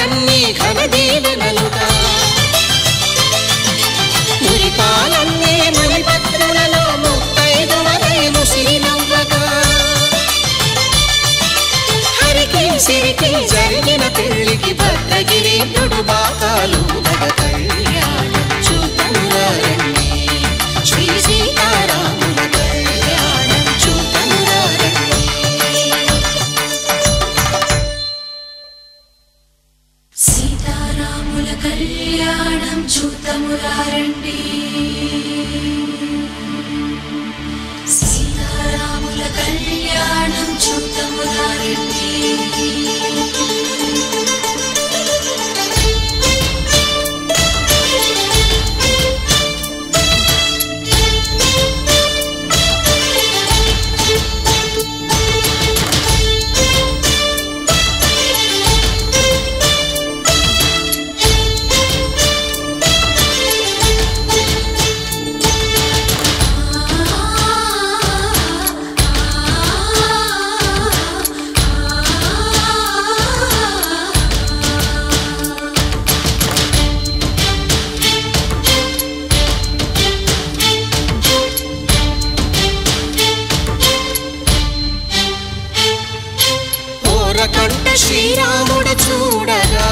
మురిపాలన్నీ ఘనదీవెనలుగా మురిపాలన్నీ మణిపత్రులలో ముత్తైదువలై ముసిరి నవ్వగా హరికి సిరికి జరిగిన పెళ్లికి భద్రగిరీంద్రుడు బాకాలు కళ్యాణం చూతమురా రండి శ్రీ సీతారాముల కళ్యాణం చూతమురా రండి. సీతారాముల కళ్యాణం చూతమురా రండి సీతారాముల కళ్యాణం చూతమురా రండి. కంట శ్రీరాముడు చూడగా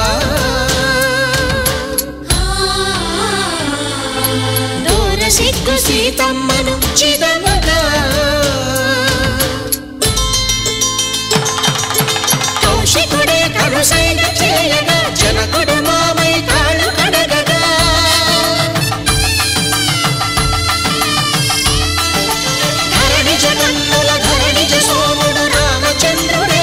దూర సిగ్గు సీతమ్మను చిదమగా కౌశికుడే కరుసైన చేయగా జనకుడు మామై కాళ్ళు కడగగా ధరణి జగన్నుల ధరణిజ సోముడు రామచంద్రుడే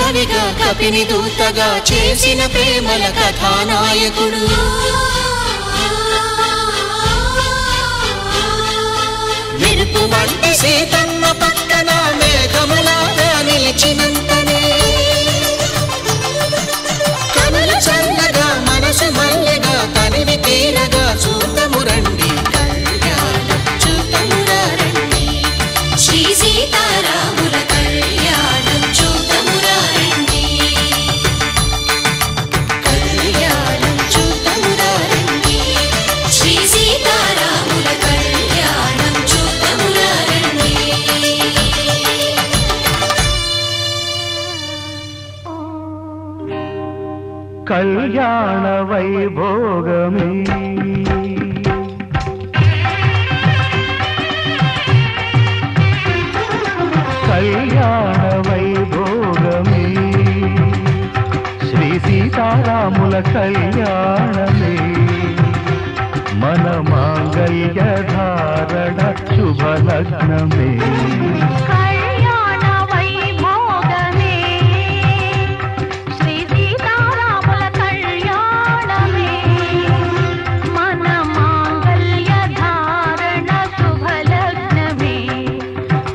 కవిగా కపిని దూతగా చేసిన ప్రేమల కథానాయకుడు మెరుపు వంటి సీతమ్మ పక్కన మేఘములాగా నిలిచినంతనే కనులు చల్లగా మనసు మల్లెగా తనివి తీరగా చూతము రండి కళ్యాణం చూతమురా రండి శ్రీ సీతారాముల కళ్యాణం చూతమురా రండి కళ్యాణం చూతమురా రండి శ్రీ సీతారాముల కళ్యాణం చూతమురా రండి. కళ్యాణ వైభోగమే కళ్యాణ వైభోగమే శ్రీ సీతారాముల కళ్యాణమే మన మాంగళ్య ధారణ శుభలగ్నమే కళ్యాణ వైభోగమే శ్రీ సీతారాముల కళ్యాణమే మన మాంగళ్య ధారణ శుభలగ్నమే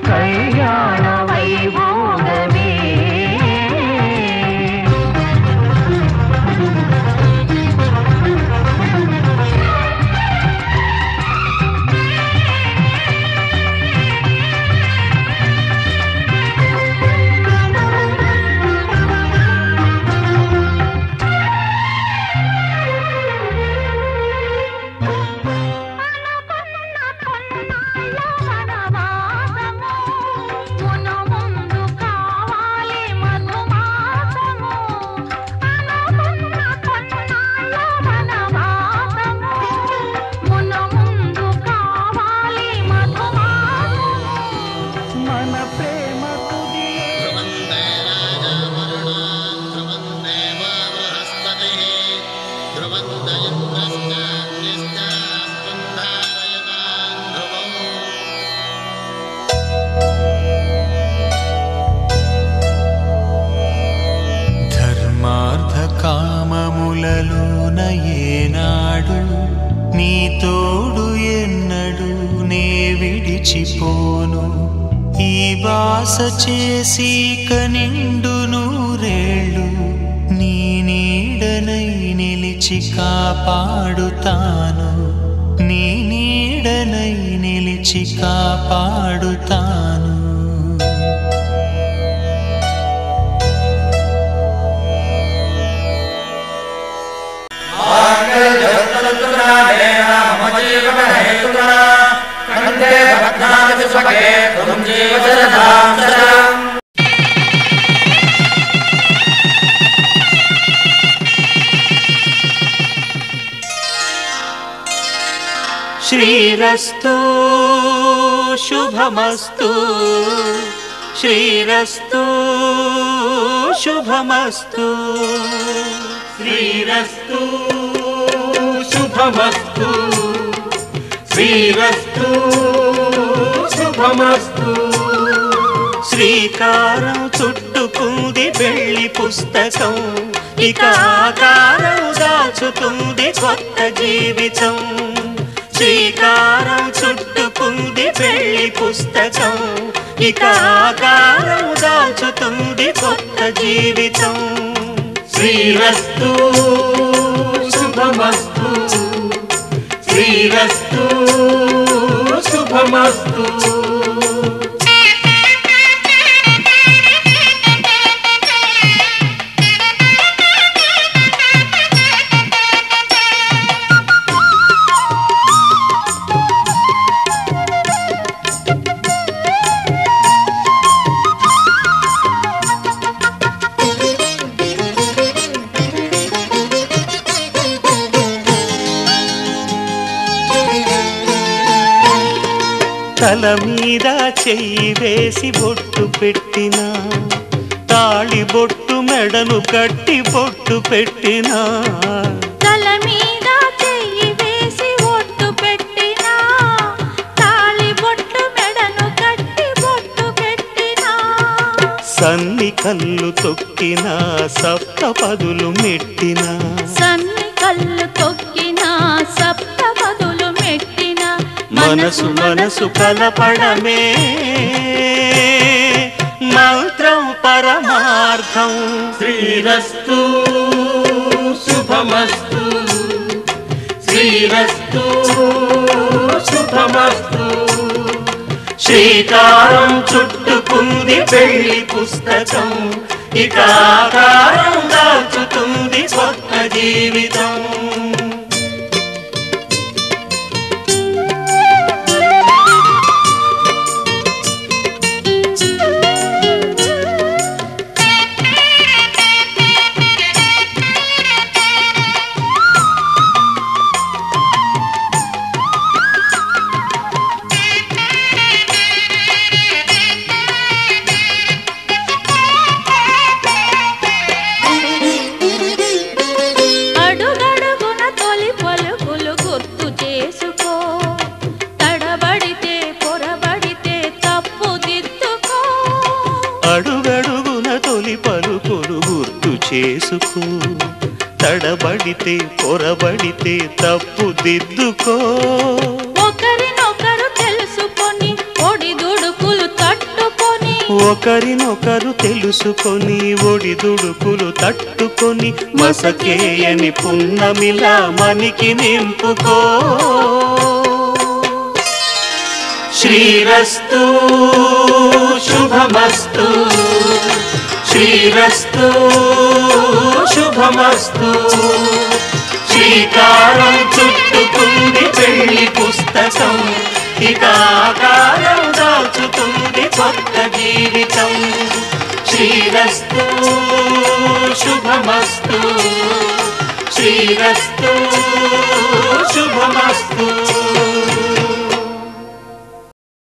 కళ్యాణ వైభోగమే కామములలోన ఏనాడు నీ తోడు ఎన్నడు నే విడిచిపోను ఈ వాస చేసి కనిండు నూరేళ్ళు నీ నీడనై నిలిచి కాపాడుతాను నీ నీడనై నిలిచి కాపాడుతాను శ్రీరస్తు శుభమస్తు శ్రీరస్తు శుభమస్తు శ్రీరస్తు శుభమస్తు శ్రీరస్తు శుభమస్తు శ్రీకారం చుట్టుకుంది వెళ్లి పుస్తకం ఇక ఆకారం దాచుతుంది కొత్త జీవితం శ్రీకారం చుట్టుకుంది వెళ్లి పుస్తకం ఇక ఆకారం దాచుతుంది కొత్త జీవితం శ్రీరస్తు శుభమస్తు శ్రీరస్తు శుభమస్తు తల మీద చెయ్యి వేసి బొట్టు పెట్టినా తాళి బొట్టు మెడను కట్టి బొట్టు పెట్టినా తల మీద చెయ్యి వేసి బొట్టు పెట్టినా తాళి బొట్టు మెడను కట్టి బొట్టు పెట్టినా సన్ని కళ్ళు తొక్కినా సప్త పదులు మెట్టినా సన్ని కళ్ళు తొక్కినా సప్త పదులు మెట్టినా మనసు మనసు కలపడమే మంత్రం పరమార్థం శ్రీరస్తు శుభమస్తు శ్రీరస్తు శుభమస్తు శ్రీకారం చుట్టుకుంది పెళ్లి పుస్తకం ఇక ఆకారం దాచుతుంది కొత్త జీవితం అడుగడుగున తొలి పలుకులు గుర్తు చేసుకో తడబడితే పొరబడితే తప్పు దిద్దుకో ఒకరినొకరు తెలుసుకొని ఒడిదుడుకులు తట్టుకొని ఒకరినొకరు తెలుసుకొని ఒడిదుడుకులు తట్టుకొని మసకేయని పున్నమిలా మనికి నింపుకో శ్రీరస్తు శుభమస్తు శ్రీరస్తు శుభమస్తు శ్రీకారం చుట్టుకుంది పెళ్లి పుస్తకం ఇక ఆకారం దాచుతుంది కొత్త జీవితం శ్రీరస్తు శుభమస్తు శ్రీరస్తు శుభమస్తు